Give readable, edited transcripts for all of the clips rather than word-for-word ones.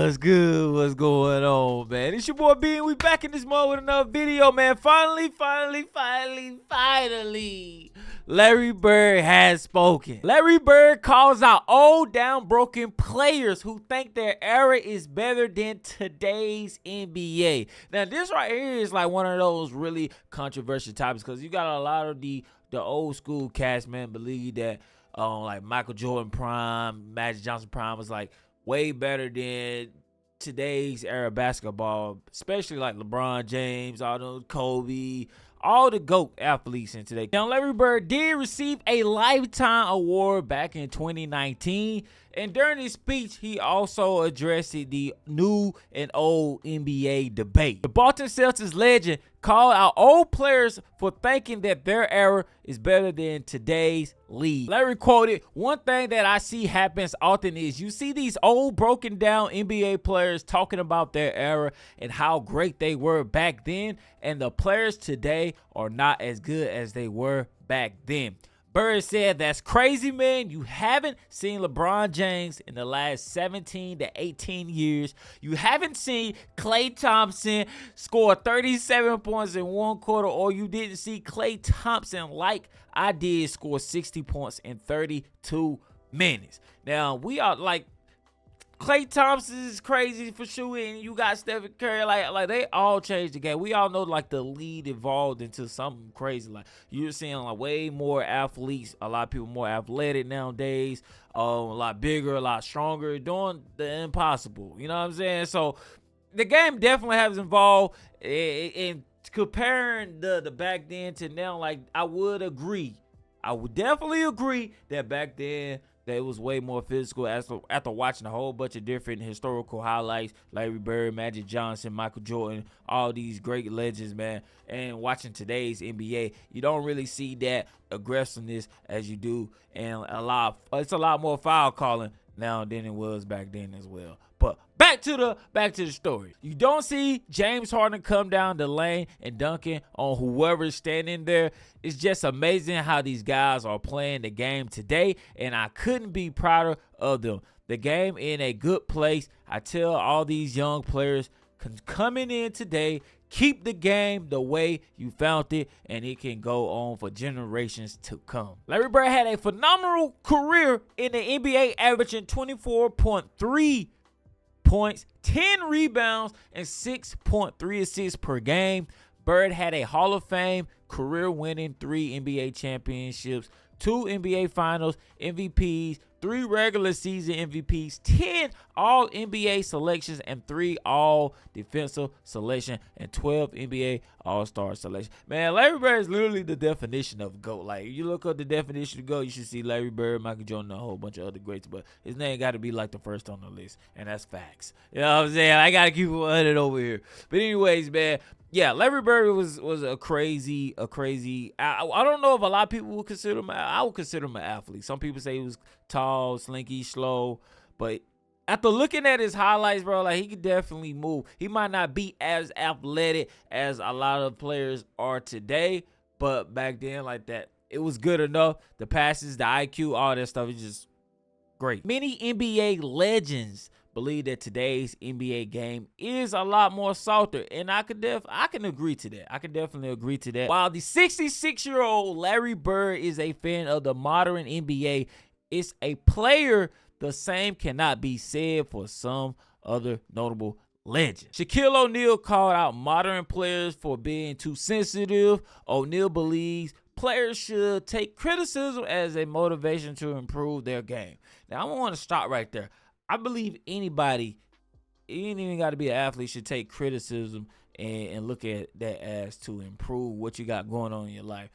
What's good? What's going on, man? It's your boy B, and we back in this mode with another video, man. Finally. Larry Bird has spoken. Larry Bird calls out old, down, broken players who think their era is better than today's NBA. Now, this right here is like one of those really controversial topics because you got a lot of the old school cast, man, believe that like Michael Jordan prime, Magic Johnson prime was like way better than today's era basketball, especially like LeBron James, all those Kobe, all the GOAT athletes in today. Now, Larry Bird did receive a Lifetime Award back in 2019, and during his speech, he also addressed the new and old NBA debate. The Boston Celtics legend called out old players for thinking that their era is better than today's league. Larry quoted, "One thing that I see happens often is you see these old broken down NBA players talking about their era and how great they were back then, and the players today are not as good as they were back then." Bird said, "That's crazy, man. You haven't seen LeBron James in the last 17 to 18 years. You haven't seen Klay Thompson score 37 points in one quarter, or you didn't see Klay Thompson, like I did, score 60 points in 32 minutes. Now, we are like, Klay Thompson is crazy for shooting. You got Stephen Curry, like they all changed the game. We all know like the lead evolved into something crazy. Like you're seeing like way more athletes, a lot of people more athletic nowadays, a lot bigger, a lot stronger, doing the impossible. You know what I'm saying? So the game definitely has evolved. In comparing the back then to now, like I would definitely agree that back then that it was way more physical. After watching a whole bunch of different historical highlights, Larry Bird, Magic Johnson, Michael Jordan, all these great legends, man, and watching today's NBA, you don't really see that aggressiveness as you do, and it's a lot more foul calling now than it was back then as well. But back to the story. You don't see James Harden come down the lane and dunking on whoever's standing there. It's just amazing how these guys are playing the game today, and I couldn't be prouder of them. The game in a good place. I tell all these young players coming in today, keep the game the way you found it, and it can go on for generations to come. Larry Bird had a phenomenal career in the NBA, averaging 24.3 points, 10 rebounds, and 6.3 assists per game. Bird had a Hall of Fame career, winning 3 NBA championships, 2 NBA Finals MVPs, 3 regular season MVPs, 10 all NBA selections, and 3 all defensive selection, and 12 NBA All-Star selection. Man, Larry Bird is literally the definition of GOAT. Like, you look up the definition of GOAT, you should see Larry Bird, Michael Jordan, a whole bunch of other greats, but his name got to be like the first on the list, and that's facts. You know what I'm saying? I got to keep it 100 over here. But anyways, man, yeah, Larry Bird was a crazy. I don't know if a lot of people would consider him. I would consider him an athlete. Some people say he was tall, slinky, slow, but after looking at his highlights, bro, like he could definitely move. He might not be as athletic as a lot of players are today, but back then, like that, it was good enough. The passes, the IQ, all that stuff is just great. Many NBA legends believe that today's NBA game is a lot more softer, and I can agree to that. I can definitely agree to that. While the 66-year-old Larry Bird is a fan of the modern NBA, it's a player the same cannot be said for some other notable legends. Shaquille O'Neal called out modern players for being too sensitive. O'Neal believes players should take criticism as a motivation to improve their game. Now, I want to stop right there. I believe anybody, you ain't even got to be an athlete, should take criticism and look at that as to improve what you got going on in your life.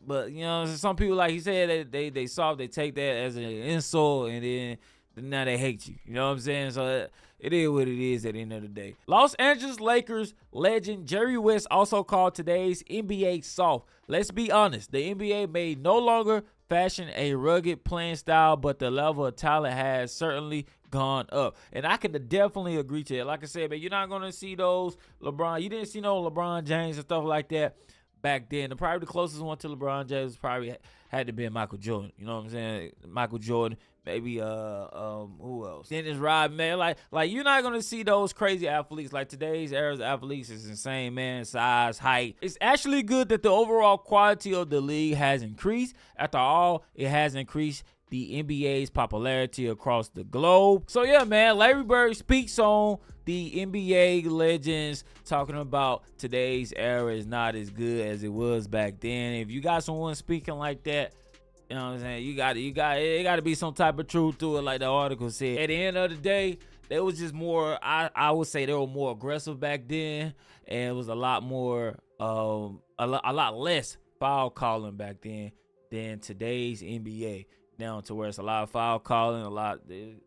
But, you know, some people, like he said, they take that as an insult, and then now they hate you. You know what I'm saying? So it is what it is at the end of the day. Los Angeles Lakers legend Jerry West also called today's NBA soft. Let's be honest, the NBA may no longer fashion a rugged playing style, but the level of talent has certainly gone up. And I can definitely agree to it. Like I said, man, you're not going to see those LeBron. You didn't see no LeBron James and stuff like that back then. Probably the closest one to LeBron James probably had to be Michael Jordan. You know what I'm saying? Michael Jordan. Maybe who else? Dennis Rodman. Like you're not gonna see those crazy athletes. Like today's era's athletes is insane, man. Size, height. It's actually good that the overall quality of the league has increased. After all, it has increased the NBA's popularity across the globe. So yeah, man, Larry Bird speaks on the NBA legends, talking about today's era is not as good as it was back then. If you got someone speaking like that, you know what I'm saying, it got to be some type of truth to it, like the article said. At the end of the day, there was just more. I would say they were more aggressive back then, and it was a lot more, a lot less foul calling back then than today's NBA. Down to where it's a lot of foul calling,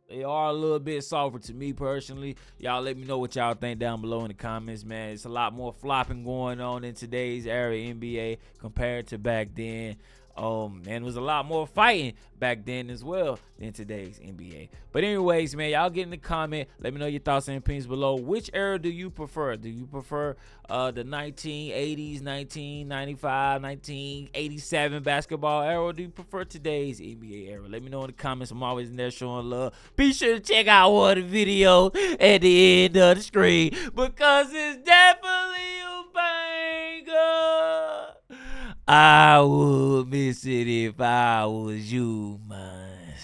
they are a little bit softer to me personally. Y'all let me know what y'all think down below in the comments, man. It's a lot more flopping going on in today's era NBA compared to back then. And it was a lot more fighting back then as well than today's NBA. But anyways, man, y'all get in the comment. Let me know your thoughts and opinions below. Which era do you prefer? Do you prefer the 1980s, 1995, 1987 basketball era, or do you prefer today's NBA era? Let me know in the comments. I'm always in there showing love. Be sure to check out one of the videos at the end of the screen because it's definitely a banger. I would miss it if I was you, man.